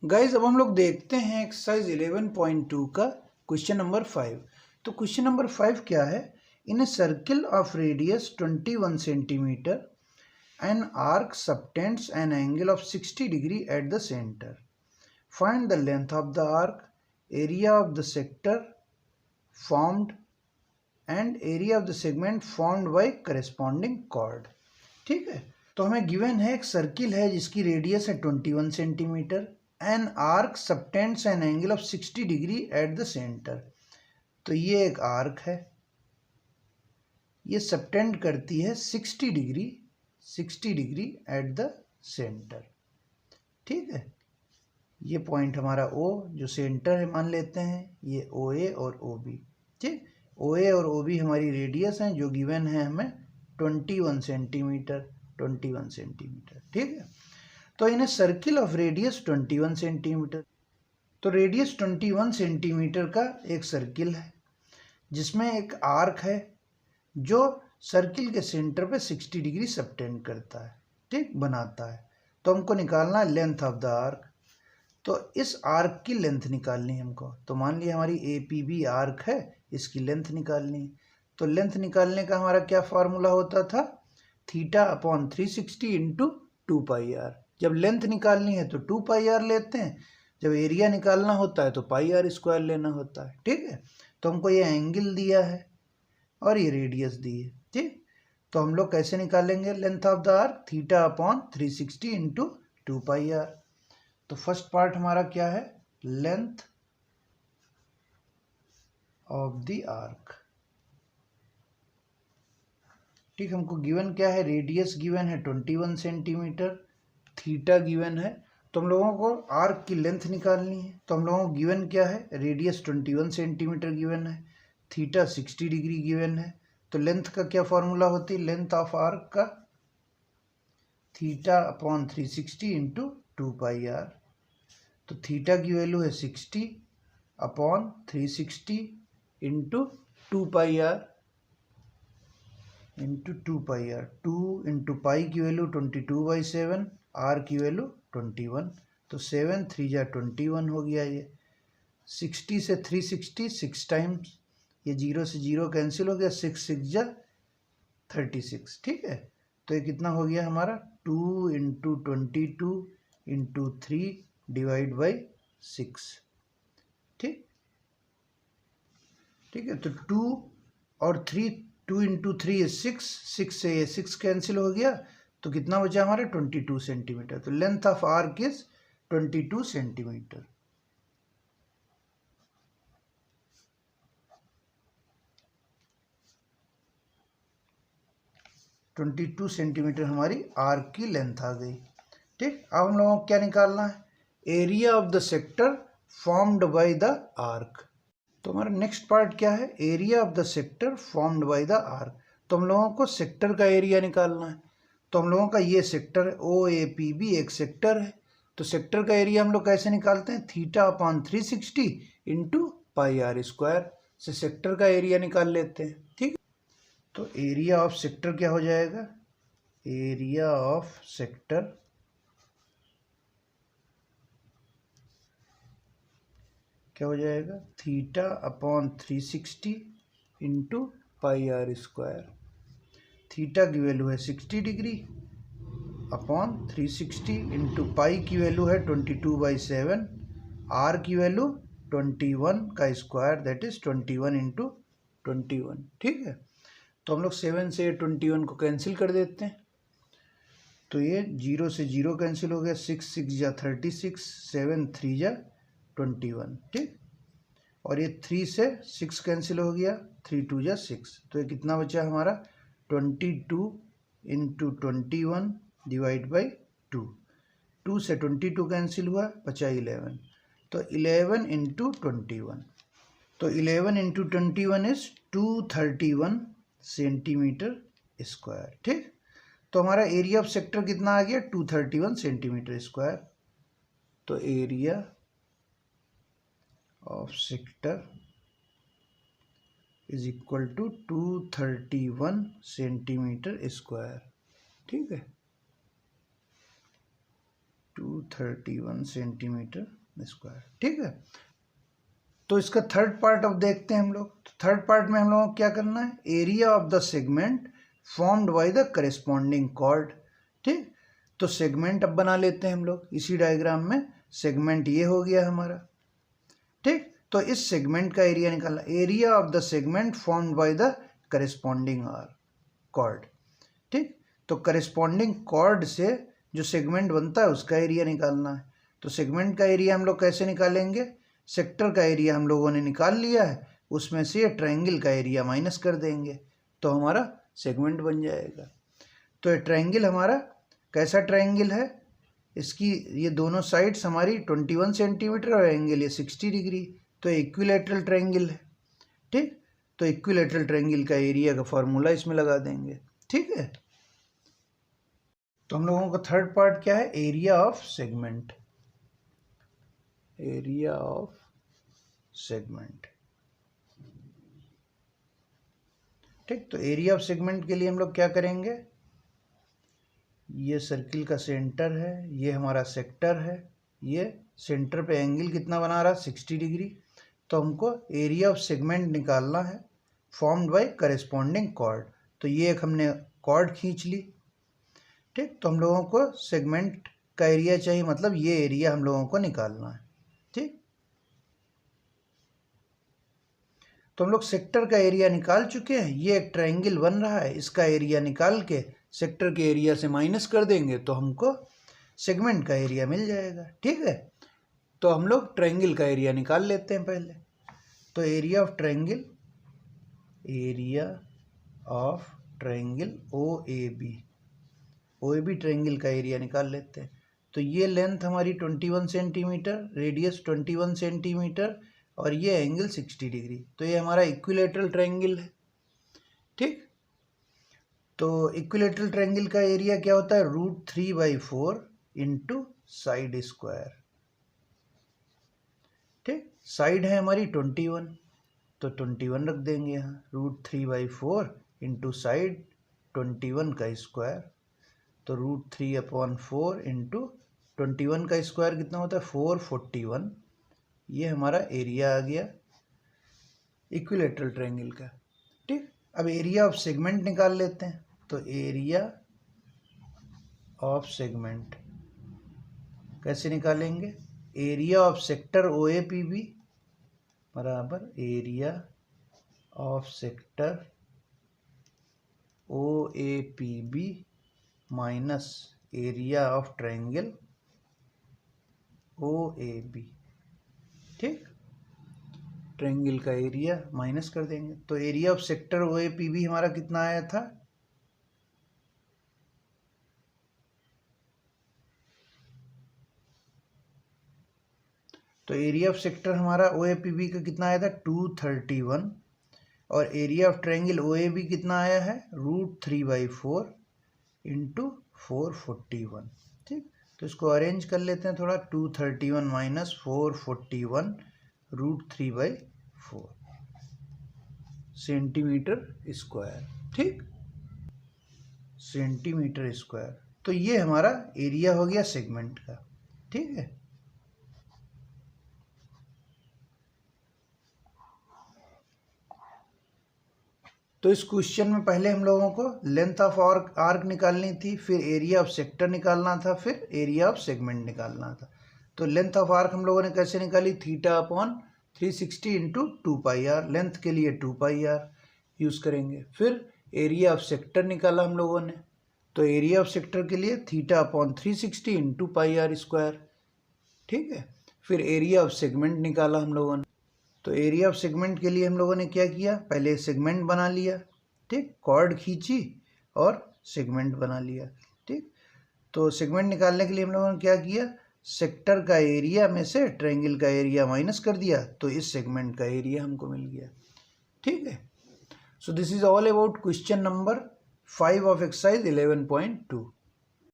Guys अब हम लोग देखते हैं एक्सरसाइज 11.2 का क्वेश्चन नंबर 5। तो क्वेश्चन नंबर 5 क्या है? In a circle of radius 21 centimetre an arc subtends an angle of 60 degree at the centre. Find the length of the arc, area of the sector formed and area of the segment formed by corresponding chord. ठीक है, तो हमें given है एक circle है जिसकी radius है 21 centimetre. An arc subtends an angle of 60 degree at the centre. तो ये एक आर्क है, ये सबटेंड करती है 60 डिग्री एट द सेंटर। ठीक है, ये पॉइंट हमारा O जो सेंटर है मान लेते हैं, ये OA और OB। ठीक, OA और OB हमारी रेडियस हैं जो गिवन है हमें 21 सेंटीमीटर। ठीक है, तो इन सर्किल ऑफ रेडियस 21 सेंटीमीटर, तो रेडियस 21 सेंटीमीटर का एक सर्किल है जिसमें एक आर्क है जो सर्किल के सेंटर पे 60 डिग्री सबटेंड करता है, ठीक, बनाता है। तो हमको निकालना है लेंथ ऑफ द आर्क। तो इस आर्क की लेंथ निकालनी है हमको। तो मान लिया हमारी APB आर्क है, इसकी लेंथ निकालनी है। तो लेंथ निकालने का हमारा क्या फार्मूला होता था? θ/360 इंटू 2πr। जब लेंथ निकालनी है तो 2πr लेते हैं, जब एरिया निकालना होता है तो πr² लेना होता है। ठीक है, तो हमको ये एंगल दिया है और ये रेडियस दी है। ठीक, तो हम लोग कैसे निकालेंगे length of the arc? θ/360 into 2πr। तो फर्स्ट पार्ट हमारा क्या है? Length of the arc. ठीक, हमको गिवन क्या है? रेडियस गिवन है 21 सेंटीमीटर, थीटा गिवन है। तो हम लोगों को आर्क की लेंथ निकालनी है। तो हम लोगों को गिवन क्या है? रेडियस 21 सेंटीमीटर गिवन है, थीटा 60 डिग्री गिवन है। तो लेंथ का क्या फॉर्मूला होती है? लेंथ ऑफ आर्क का θ/360 इंटू 2πr। तो थीटा की वैल्यू है 60/360 इंटू 2πr। 2 इंटू पाई की वैल्यू 22/7, आर की वैल्यू 21। तो 7 3 जा 21 हो गया। ये 60 से 360 6 टाइम्स, ये 0 से 0 कैंसिल हो गया, 6 6 जा 36। ठीक है, तो ये कितना हो गया हमारा? 2 इंटू 22 इंटू 3 डिवाइड बाई 6। ठीक, ठीक है, तो 2 और 3, 2 इंटू 3 is 6, 6 से ये 6 कैंसिल हो गया, तो कितना बचा हमारे? 22 सेंटीमीटर। तो length of arc is 22 centimetre. हमारी आर्क की लेंथ आ गई। ठीक, अब हम लोगों को क्या निकालना है? Area of the sector formed by the arc. तो हमारा नेक्स्ट पार्ट क्या है? Area of the sector formed by the arc. तो हम लोगों को सेक्टर का एरिया निकालना है। तो हम लोगों का ये सेक्टर है, OAPB एक सेक्टर है। तो सेक्टर का एरिया हम लोग कैसे निकालते हैं? θ/360 इंटू πr² से सेक्टर का एरिया निकाल लेते हैं। ठीक, तो एरिया ऑफ सेक्टर क्या हो जाएगा? एरिया ऑफ सेक्टर क्या हो जाएगा? θ/360 इंटू πr²। थीटा की वैल्यू है 60 डिग्री अपॉन 360 इंटू पाई की वैल्यू है 22/7, आर की वैल्यू 21 का स्क्वायर, दैट इज 21 इंटू 21। ठीक है, तो हम लोग 7 से 21 को कैंसिल कर देते हैं। तो ये 0 से 0 कैंसिल हो गया, 6 6 जा 36, 7 3 जा 21। ठीक, और ये 3 से 6 कैंसिल हो गया, 3 2 जा 6। तो ये कितना बचा हमारा? 22 इंटू 21 डिवाइड बाई 2। 2 से 22 कैंसिल हुआ, बचा 11। तो 11 इंटू 21। तो 11 इंटू 21 इज 231 सेंटीमीटर स्क्वायर। ठीक, तो हमारा एरिया ऑफ सेक्टर कितना आ गया? 231 सेंटीमीटर स्क्वायर। तो area of sector is equal to 231 centimetre square. ठीक है, 231 सेंटीमीटर स्क्वायर। ठीक है, तो इसका थर्ड पार्ट अब देखते हैं हम लोग। तो थर्ड पार्ट में हम लोगों को क्या करना है, area of the segment formed by the corresponding chord. ठीक, तो सेगमेंट अब बना लेते हैं हम लोग इसी डायग्राम में। सेगमेंट ये हो गया हमारा। ठीक, तो इस सेगमेंट का एरिया निकालना, area of the segment formed by the corresponding chord. ठीक, तो करेस्पॉन्डिंग कॉर्ड से जो सेगमेंट बनता है उसका एरिया निकालना है। तो सेगमेंट का एरिया हम लोग कैसे निकालेंगे, सेक्टर का एरिया हम लोगों ने निकाल लिया है, उसमें से ये ट्रायंगल का एरिया माइनस कर देंगे तो हमारा सेगमेंट बन जाएगा। तो ये ट्रायंगल हमारा कैसा ट्रायंगल है, इसकी ये दोनों साइड्स हमारी 21 सेंटीमीटर और एंगल ये 60 डिग्री, तो इक्विलैटरल ट्रायंगल है। ठीक, तो इक्विलैटरल ट्रायंगल का एरिया का फॉर्मूला इसमें लगा देंगे। ठीक है, तो हम लोगों का थर्ड पार्ट क्या है, area of segment. Area of segment. ठीक, तो एरिया ऑफ सेगमेंट के लिए हम लोग क्या करेंगे, ये सर्किल का सेंटर है, ये हमारा सेक्टर है, ये सेंटर पे एंगल कितना बना रहा है 60 डिग्री। तो हमको एरिया ऑफ सेगमेंट निकालना है फॉर्म्ड बाय करेस्पॉन्डिंग कॉर्ड। तो ये एक हमने कॉर्ड खींच ली। ठीक, तो हम लोगों को सेगमेंट का एरिया चाहिए, मतलब ये एरिया हम लोगों को निकालना है। ठीक, तो हम लोग सेक्टर का एरिया निकाल चुके हैं। ये एक ट्रायंगल बन रहा है, इसका एरिया निकाल के सेक्टर के एरिया से माइनस कर देंगे तो हमको सेगमेंट का एरिया मिल जाएगा। ठीक है, तो हम लोग ट्रायंगल का एरिया निकाल लेते हैं पहले। तो area of triangle, area of triangle O A B triangle का एरिया निकाल लेते हैं। तो ये लेंथ हमारी 21 सेंटीमीटर, रेडियस 21 सेंटीमीटर और ये एंगल 60 डिग्री। तो ये हमारा इक्विलैटरल ट्रायंगल है। ठीक, तो इक्विलैटरल ट्रायंगल का एरिया क्या होता है, √3/4 इंटू साइड स्क्वायर। ठीक, साइड है हमारी 21 तो 21 रख देंगे यहाँ, √3/4 इंटू साइड 21 का स्क्वायर। तो √3/4 इंटू 21 का स्क्वायर कितना होता है 441। ये हमारा एरिया आ गया इक्विलैटरल ट्रायंगल का। ठीक, अब एरिया ऑफ सेगमेंट निकाल लेते हैं। तो एरिया ऑफ सेगमेंट कैसे निकालेंगे, एरिया ऑफ सेक्टर OAPB बराबर area of sector OAPB minus area of triangle OAB। ठीक, ट्रायंगल का एरिया माइनस कर देंगे तो एरिया ऑफ सेक्टर OAPB हमारा कितना आया था, तो एरिया ऑफ सेक्टर हमारा OAPB का कितना आया था 231 और एरिया ऑफ ट्रायंगल OAB कितना आया है √3/4 इंटू 441। ठीक, तो इसको अरेंज कर लेते हैं थोड़ा, 231 माइनस 441 √3/4 सेंटीमीटर स्क्वायर। ठीक, सेंटीमीटर स्क्वायर। तो ये हमारा एरिया हो गया सेगमेंट का। ठीक है, तो इस क्वेश्चन में पहले हम लोगों को लेंथ ऑफ आर्क निकालनी थी, फिर एरिया ऑफ सेक्टर निकालना था, फिर एरिया ऑफ सेगमेंट निकालना था। तो लेंथ ऑफ आर्क हम लोगों ने कैसे निकाली, θ/360 इंटू 2πr। लेंथ के लिए 2πr यूज़ करेंगे। फिर एरिया ऑफ सेक्टर निकाला हम लोगों ने, तो एरिया ऑफ सेक्टर के लिए θ/360 इंटू πr²। ठीक है, फिर एरिया ऑफ सेगमेंट निकाला हम लोगों ने। तो एरिया ऑफ सेगमेंट के लिए हम लोगों ने क्या किया, पहले सेगमेंट बना लिया। ठीक, कॉर्ड खींची और सेगमेंट बना लिया। ठीक, तो सेगमेंट निकालने के लिए हम लोगों ने क्या किया, सेक्टर का एरिया में से ट्रायंगल का एरिया माइनस कर दिया तो इस सेगमेंट का एरिया हमको मिल गया। ठीक है, so this is all about question number 5 of exercise 11.2।